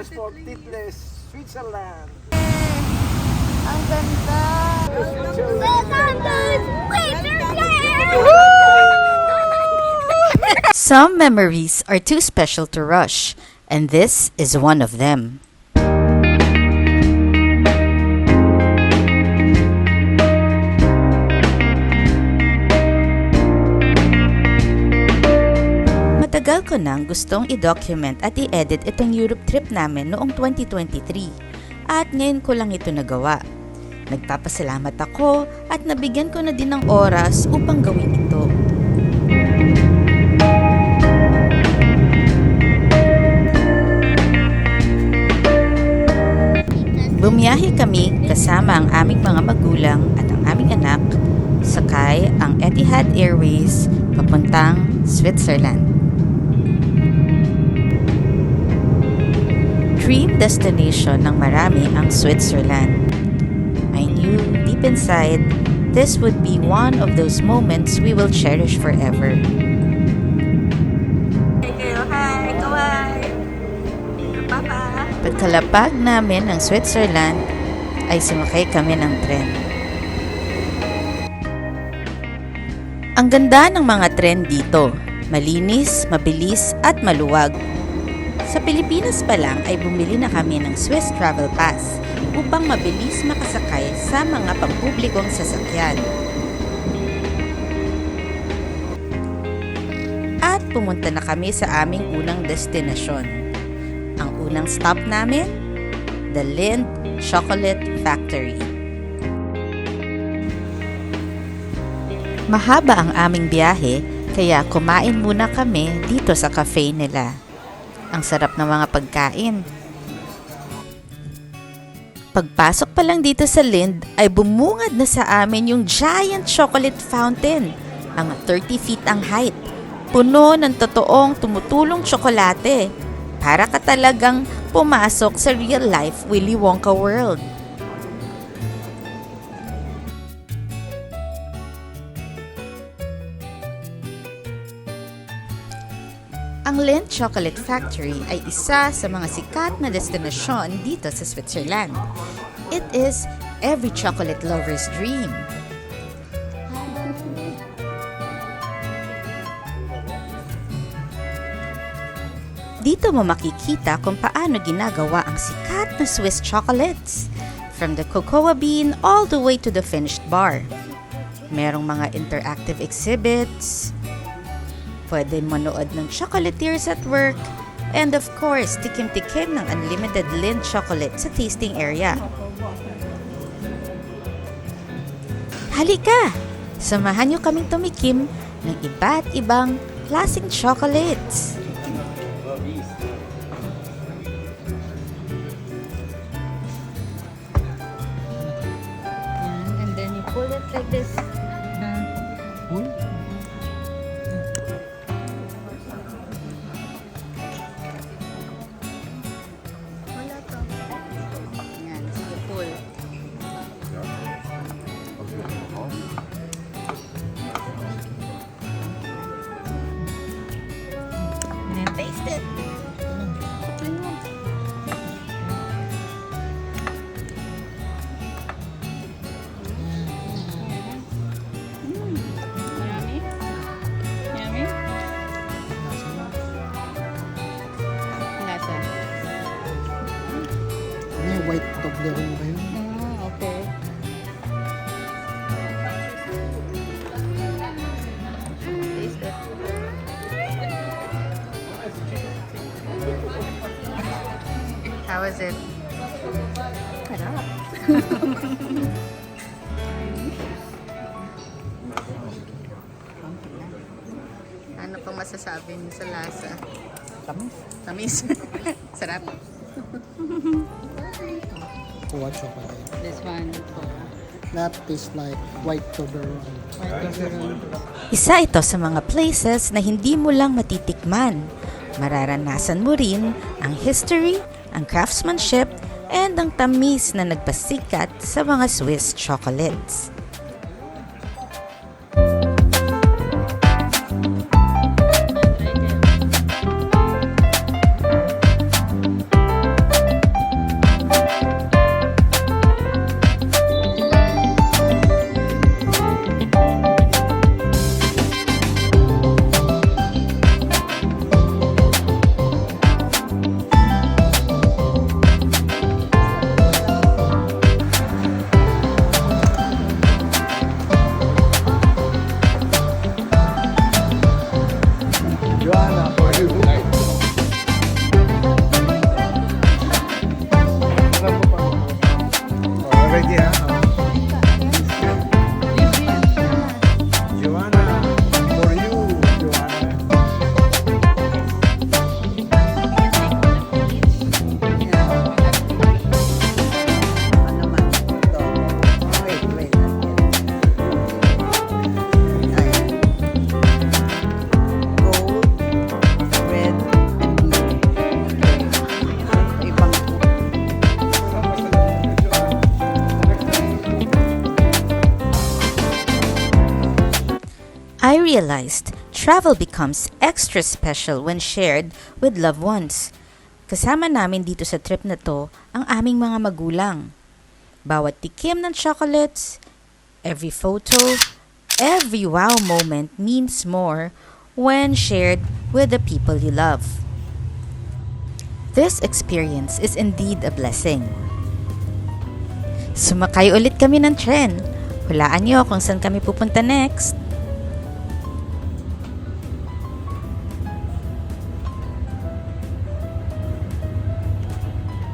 for Titles, Switzerland. Ang ganda! Some memories are too special to rush, and this is one of them. Matagal ko nang gustong i-document at i-edit itong Europe trip namin noong 2023 at ngayon ko lang ito nagawa. Nagpapasalamat ako at nabigyan ko na din ng oras upang gawin ito. Bumiyahe kami kasama ang aming mga magulang at ang aming anak, sakay ang Etihad Airways papuntang Switzerland. Dream destination ng marami ang Switzerland. I knew deep inside, this would be one of those moments we will cherish forever. Hi, kawai! Papa! Pagkalapag namin ng Switzerland, ay sumakay kami ng tren. Ang ganda ng mga tren dito, malinis, mabilis at maluwag. Sa Pilipinas pa lang ay bumili na kami ng Swiss Travel Pass upang mabilis makasakay sa mga pampublikong sasakyan. At pumunta na kami sa aming unang destinasyon. Ang unang stop namin, the Lindt Chocolate Factory. Mahaba ang aming biyahe, kaya kumain muna kami dito sa cafe nila. Ang sarap ng mga pagkain. Pagpasok pa lang dito sa Lindt ay bumungad na sa amin yung giant chocolate fountain. Mga 30 feet ang height. Puno ng totoong tumutulong tsokolate. Para ka talagang pumasok sa real life Willy Wonka world. Ang Lindt Chocolate Factory ay isa sa mga sikat na destinasyon dito sa Switzerland. It is every chocolate lover's dream. Dito mo makikita kung paano ginagawa ang sikat na Swiss chocolates, from the cocoa bean all the way to the finished bar. Merong mga interactive exhibits, pwede manood ng chocolatiers at work, and of course, tikim-tikim ng unlimited Lindt chocolate sa tasting area. Halika! Samahan niyo kaming tumikim ng iba't ibang klaseng chocolates. And then you pull it like this. Yan, sige, pull. And then taste it. Yummy? Yummy? Lasa. May white Toblerone ba yun? Okay. Taste it. How is it? Sarap. Ano pang masasabi niyo sa lasa? Tamis. Tamis. Sarap. Kuha chocolate. This one. That tastes like white Toblerone. Isa ito sa mga places na hindi mo lang matitikman. Mararanasan mo rin ang history, ang craftsmanship, and ang tamis na nagpasikat sa mga Swiss chocolates. realized travel becomes extra special when shared with loved ones. Kasama namin dito sa trip na to ang aming mga magulang. Bawat tikim ng chocolates, every photo, every wow moment means more when shared with the people you love. This experience is indeed a blessing. Sumakay ulit kami ng tren. Hulaan niyo kung saan kami pupunta next.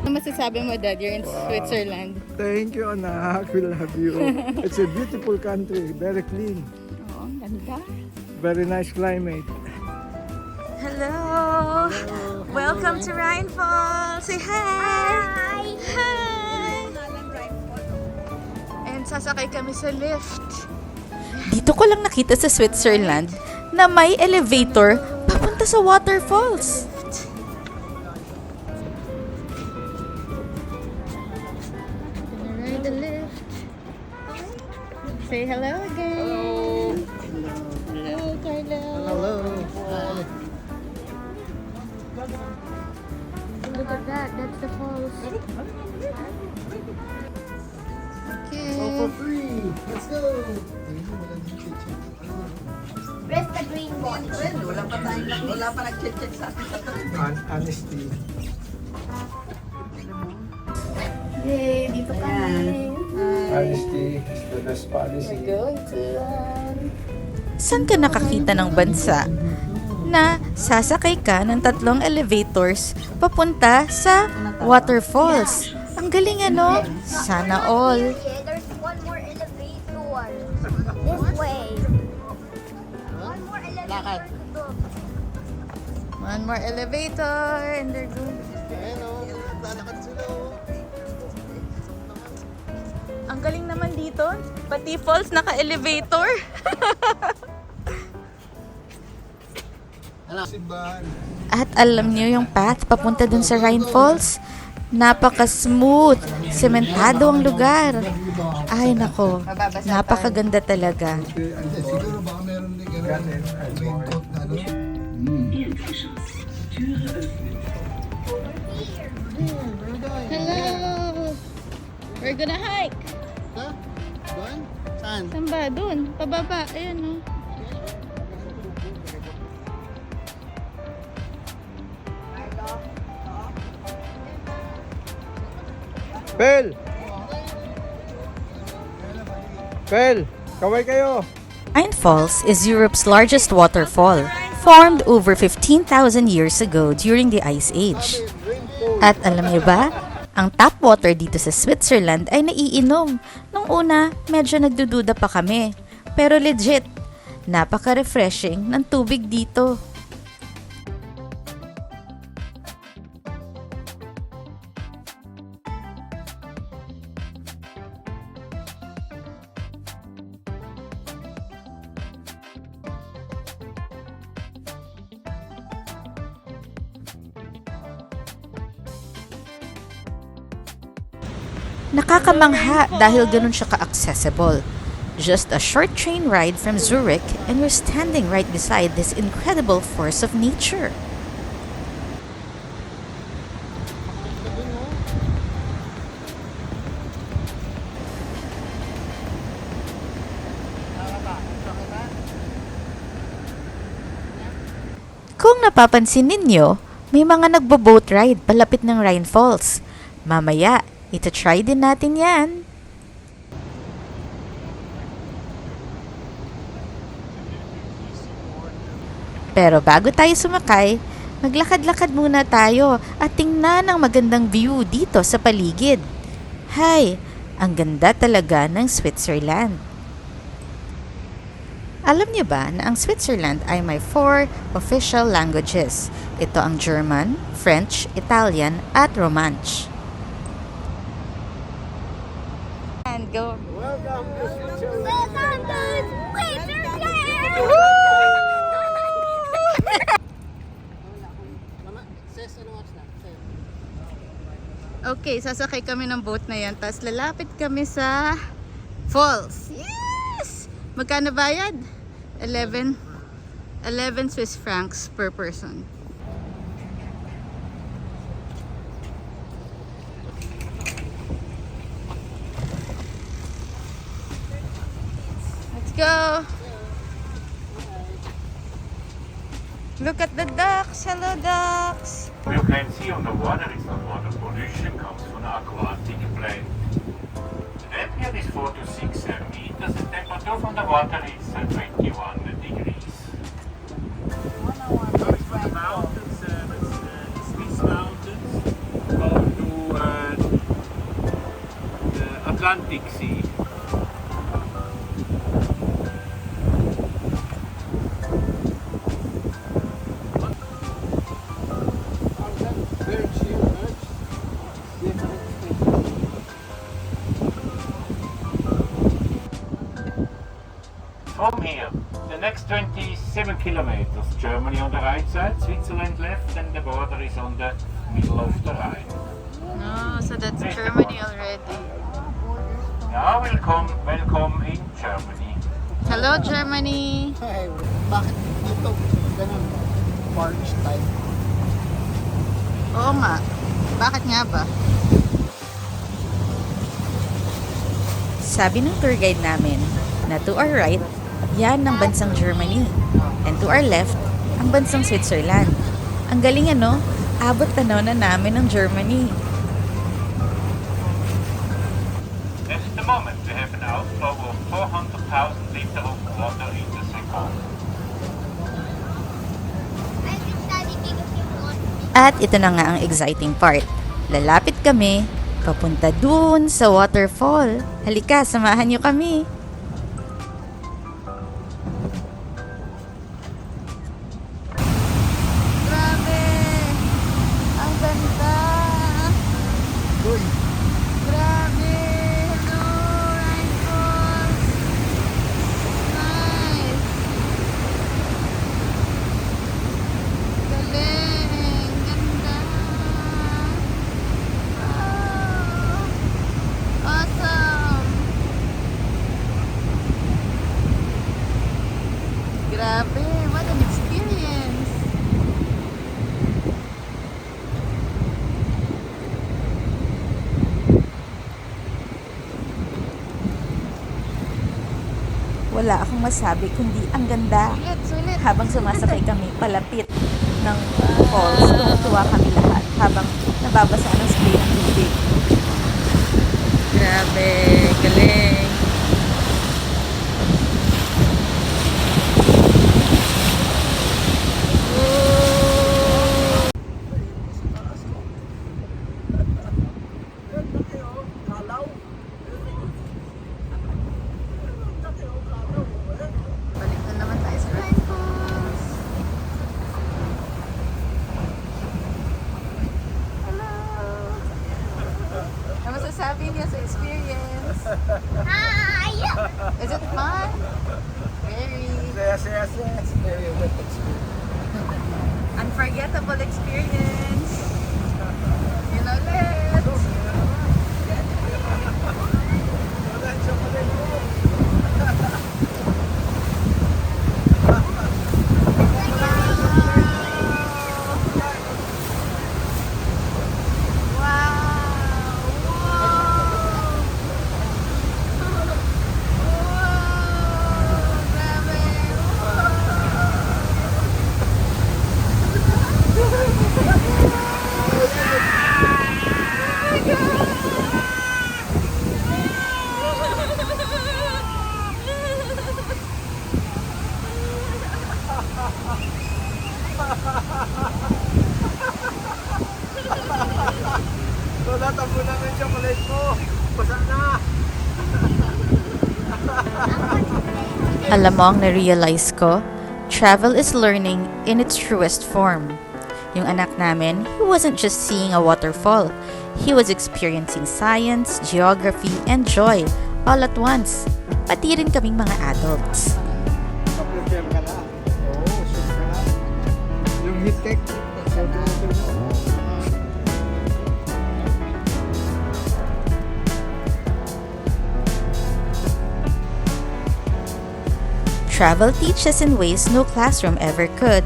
Ano masasabi mo, Dad? You're in Switzerland. Thank you, anak. We love you. It's a beautiful country. Very clean. Oo, ang ganda. Very nice climate. Hello! Welcome to Rhine Falls! Say hi! Hi! And sasakay kami sa lift. Dito ko lang nakita sa Switzerland na may elevator papunta sa waterfalls. Ride the lift. Say hello again. Hello, Carlo. Hello. Hi. Look at that. That's the falls. Okay. So for free. Let's go. Press the green button. Wala pa nag-check sa akin. Honesty. Yay, dito kami. Honesty is the best policy. Going to Saan ka nakakita ng bansa na sasakay ka ng 3 elevators papunta sa waterfalls? Ang galing ano? Sana all. There's one more elevator. This way. One more elevator to go. One more elevator and they're going. Hello. Lalakad sila. Ang galing naman dito. Pati falls naka-elevator. Simbahan. At alam niyo yung path papunta dun sa Rhine Falls? Napaka-smooth. Sementado ang lugar. Ay nako, napakaganda talaga. Siguro baka meron din raincoat na ano. Hello. We're gonna hike. Ha? Doon? Saan? Saan ba? Doon. Pababa. Ayan o. Pel! Pel! Kaway kayo! Rhine Falls is Europe's largest waterfall, formed over 15,000 years ago during the Ice Age. At alam niyo ba, ang tap water dito sa Switzerland ay naiinom. Nung una, medyo nagdududa pa kami. Pero legit, napaka-refreshing ng tubig dito. Nakakamangha dahil ganun siya ka-accessible. Just a short train ride from Zurich and we're standing right beside this incredible force of nature. Kung napapansin ninyo, may mga nagbo-boat ride palapit ng Rhine Falls. Mamaya, ito-try din natin yan. Pero bago tayo sumakay, maglakad-lakad muna tayo at tingnan ang magandang view dito sa paligid. Hay, ang ganda talaga ng Switzerland. Alam niyo ba na ang Switzerland ay may 4 official languages? Ito ang German, French, Italian, at Romansh. And go. Welcome to Switzerland! Welcome to Switzerland! Okay, sasakay kami ng boat na yan. Tapos lalapit kami sa falls. Yes! Magkano bayad? 11. 11 Swiss francs per person. Let's go! Look at the ducks! Hello, ducks! You can see on the water is not water pollution, comes from the aquatic plant. The temperature is 4 to 6 meters, the temperature from the water is 21 degrees. Going from the mountains, the Swiss mountains, go to the Atlantic Sea. From here, the next 27 kilometers, Germany on the right side, Switzerland left, and the border is on the middle of the Rhine. Oh, so that's Germany already. Yeah, welcome in Germany. Hello, Germany! Ay, bakit dito ganun? March time. Oo nga. Bakit nga ba? Sabi ng tour guide namin na to our right, yan ang bansang Germany. And to our left, ang bansang Switzerland. Ang galing ano, abot tanaw na namin ng Germany. At the moment, we have an outflow of 400,000 liters of water in the second. At ito na nga ang exciting part. Lalapit kami, papunta dun sa waterfall. Halika, samahan niyo kami. Grabe! Ang ganda! Uy, Grabe! Hello, rifles! Nice! Galing! Ganda! Wow! Awesome! Grabe! What an experience! Wala akong masabi kundi ang ganda. Habang sumasakay kami palapit ng falls, tumutuwa kami lahat habang nababasa ng spray ng tubig. Grabe, galing. Balik na naman tayo sa rifles. Hello! Ano masasabi niya sa experience? Hi! Is it fun? Very yes. Very wet experience. unforgettable experience. You know, let's. Wala, tabo na ng chocolate mo. Basa na. Alam mo ang na-realize ko? Travel is learning in its truest form. Yung anak namin, he wasn't just seeing a waterfall. He was experiencing science, geography, and joy all at once. Pati rin kaming mga adults. Pa-prepare ka na. Oo, sure ka na. Yung hitek, photo mo. Travel teaches in ways no classroom ever could.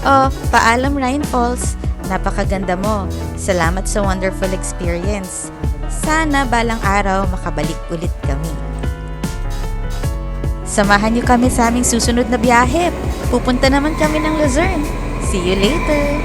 Oh, paalam Rhine Falls. Napakaganda mo. Salamat sa wonderful experience. Sana balang araw makabalik ulit kami. Samahan niyo kami sa aming susunod na biyahe. Pupunta naman kami ng Luzerne. See you later!